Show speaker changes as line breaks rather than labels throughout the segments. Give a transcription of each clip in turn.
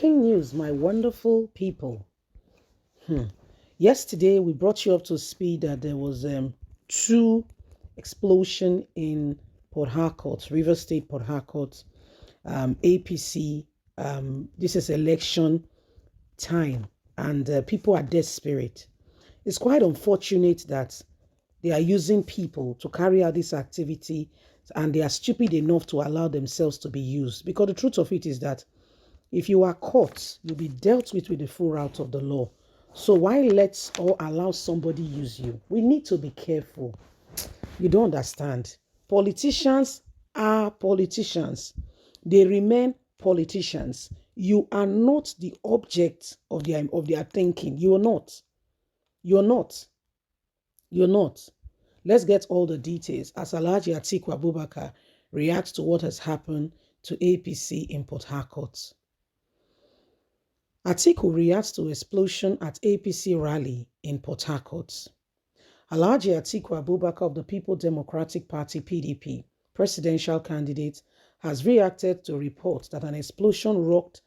Breaking news, my wonderful people. Yesterday, we brought you up to speed that there was two explosion in Port Harcourt, River State, Port Harcourt, APC. This is election time, and people are desperate. It's quite unfortunate that they are using people to carry out this activity, and they are stupid enough to allow themselves to be used. Because the truth of it is that if you are caught, you'll be dealt with the full route of the law. So why let or allow somebody use you? We need to be careful. You don't understand. Politicians are politicians. They remain politicians. You are not the object of their thinking. You are not. You're not. You're not. Let's get all the details as Alhaji Atiku Abubakar reacts to what has happened to APC in Port Harcourt. Atiku reacts to explosion at APC rally in Port Harcourt. Alhaji Atiku Abubakar of the People Democratic Party (PDP) presidential candidate has reacted to reports that an explosion rocked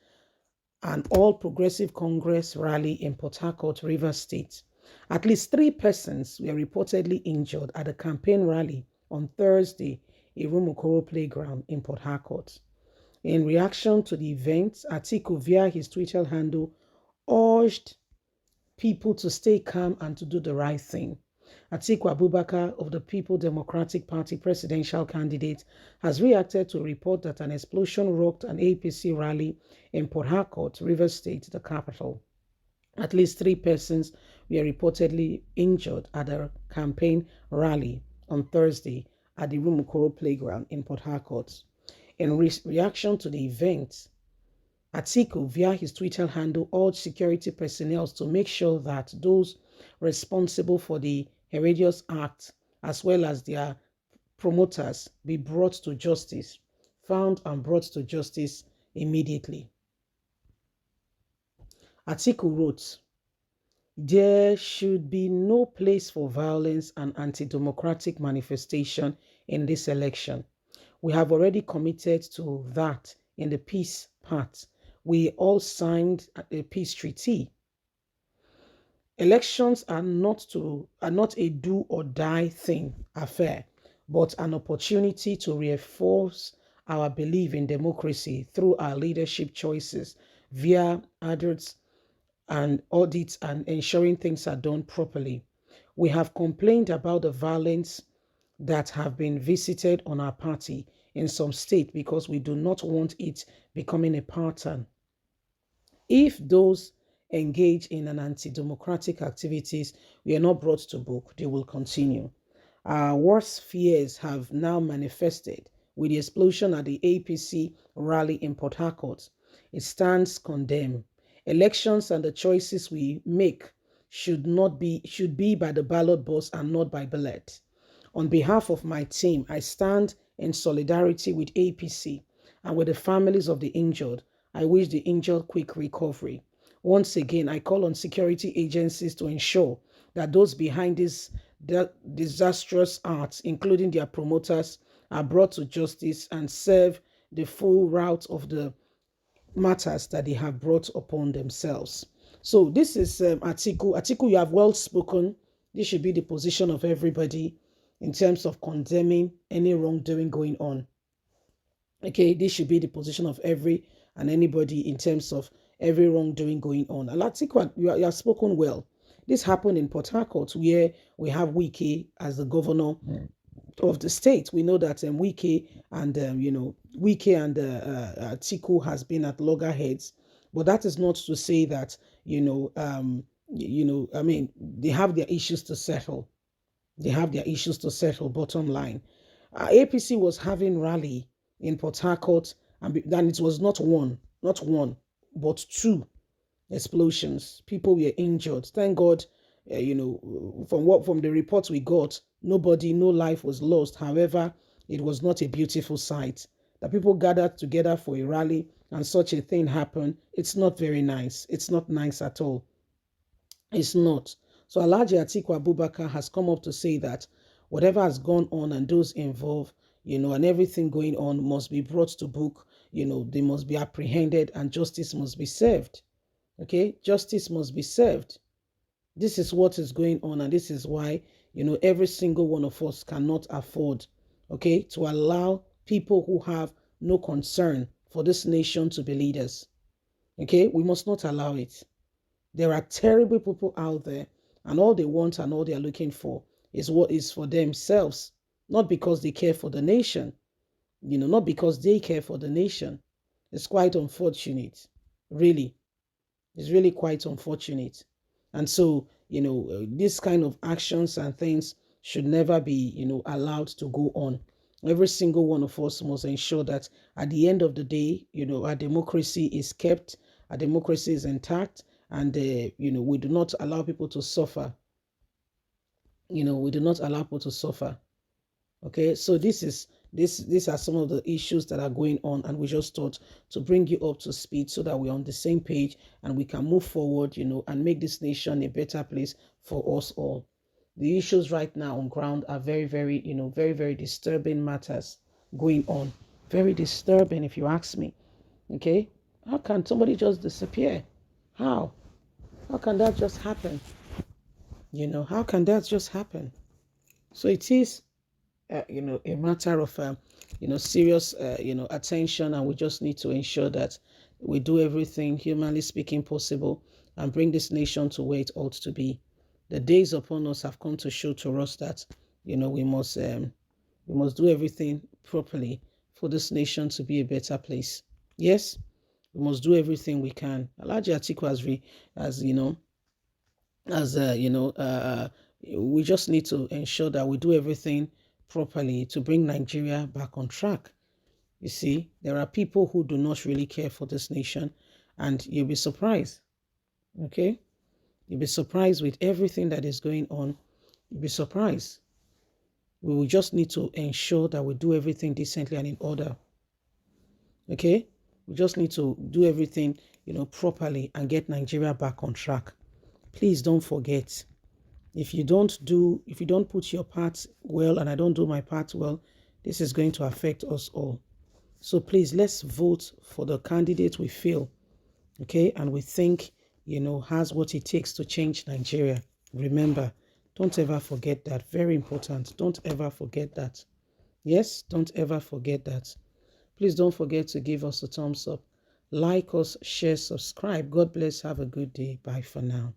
an All Progressive Congress rally in Port Harcourt, Rivers State. At least 3 persons were reportedly injured at a campaign rally on Thursday at Rumokoro Playground in Port Harcourt. In reaction to the event, Atiku via his Twitter handle urged people to stay calm and to do the right thing. Atiku Abubakar of the People Democratic Party presidential candidate has reacted to a report that an explosion rocked an APC rally in Port Harcourt, Rivers State, the capital. At least 3 persons were reportedly injured at a campaign rally on Thursday at the Rumokoro Playground in Port Harcourt. In reaction to the event, Atiku, via his Twitter handle, urged security personnel to make sure that those responsible for the horrendous act, as well as their promoters, be brought to justice, found and brought to justice immediately. Atiku wrote, "There should be no place for violence and anti-democratic manifestation in this election. We have already committed to that in the peace part. We all signed a peace treaty. Elections are not a do or die affair, but an opportunity to reinforce our belief in democracy through our leadership choices via audits and ensuring things are done properly. We have complained about the violence that have been visited on our party in some state because we do not want it becoming a pattern. If those engage in an anti-democratic activities were not brought to book, they will continue. Our worst fears have now manifested with the explosion at the APC rally in Port Harcourt. It stands condemned. Elections and the choices we make should be by the ballot box and not by ballot. On behalf of my team, I stand in solidarity with APC and with the families of the injured. I wish the injured quick recovery. Once again, I call on security agencies to ensure that those behind this disastrous acts, including their promoters, are brought to justice and serve the full route of the matters that they have brought upon themselves." So this is Atiku. Atiku, you have well spoken. This should be the position of everybody in terms of condemning any wrongdoing going on. Okay, this should be the position of every and anybody in terms of every wrongdoing going on. Atiku, you have spoken well. This happened in Port Harcourt, where we have Wike as the governor of the state. We know that Wike and Atiku has been at loggerheads, but that is not to say that I mean, they have their issues to settle. They have their issues to settle. Bottom line, APC was having rally in Port Harcourt, and then it was not one, but 2 explosions. People were injured. Thank God, from the reports we got, no life was lost. However, it was not a beautiful sight. The people gathered together for a rally and such a thing happened. It's not very nice. It's not nice at all. It's not. So Alhaji Atiku Abubakar has come up to say that whatever has gone on and those involved, and everything going on must be brought to book. they must be apprehended and justice must be served. Okay, justice must be served. This is what is going on, and this is why, every single one of us cannot afford, okay, to allow people who have no concern for this nation to be leaders. Okay, we must not allow it. There are terrible people out there, and all they want and all they are looking for is what is for themselves, not because they care for the nation, not because they care for the nation. It's quite unfortunate, really. It's really quite unfortunate. And so, this kind of actions and things should never be, allowed to go on. Every single one of us must ensure that at the end of the day, our democracy is kept, our democracy is intact, and, we do not allow people to suffer. We do not allow people to suffer. Okay, so these are some of the issues that are going on, and we just thought to bring you up to speed so that we're on the same page and we can move forward, and make this nation a better place for us all. The issues right now on ground are very, very, very, very disturbing matters going on. Very disturbing, if you ask me. Okay, how can somebody just disappear? How? How can that just happen? How can that just happen? So it is a matter of, serious, attention, and we just need to ensure that we do everything, humanly speaking, possible and bring this nation to where it ought to be. The days upon us have come to show to us that, we must do everything properly for this nation to be a better place. Yes, we must do everything we can. Alhaji Atiku we just need to ensure that we do everything properly to bring Nigeria back on track. You see, there are people who do not really care for this nation, and you'll be surprised. Okay? You'll be surprised with everything that is going on. You'll be surprised. We will just need to ensure that we do everything decently and in order. Okay? We just need to do everything, properly and get Nigeria back on track. Please don't forget. If you don't put your part well and I don't do my part well, this is going to affect us all. So please, let's vote for the candidate we feel, okay, and we think, has what it takes to change Nigeria. Remember, don't ever forget that. Very important. Don't ever forget that. Yes, don't ever forget that. Please don't forget to give us a thumbs up. Like us, share, subscribe. God bless. Have a good day. Bye for now.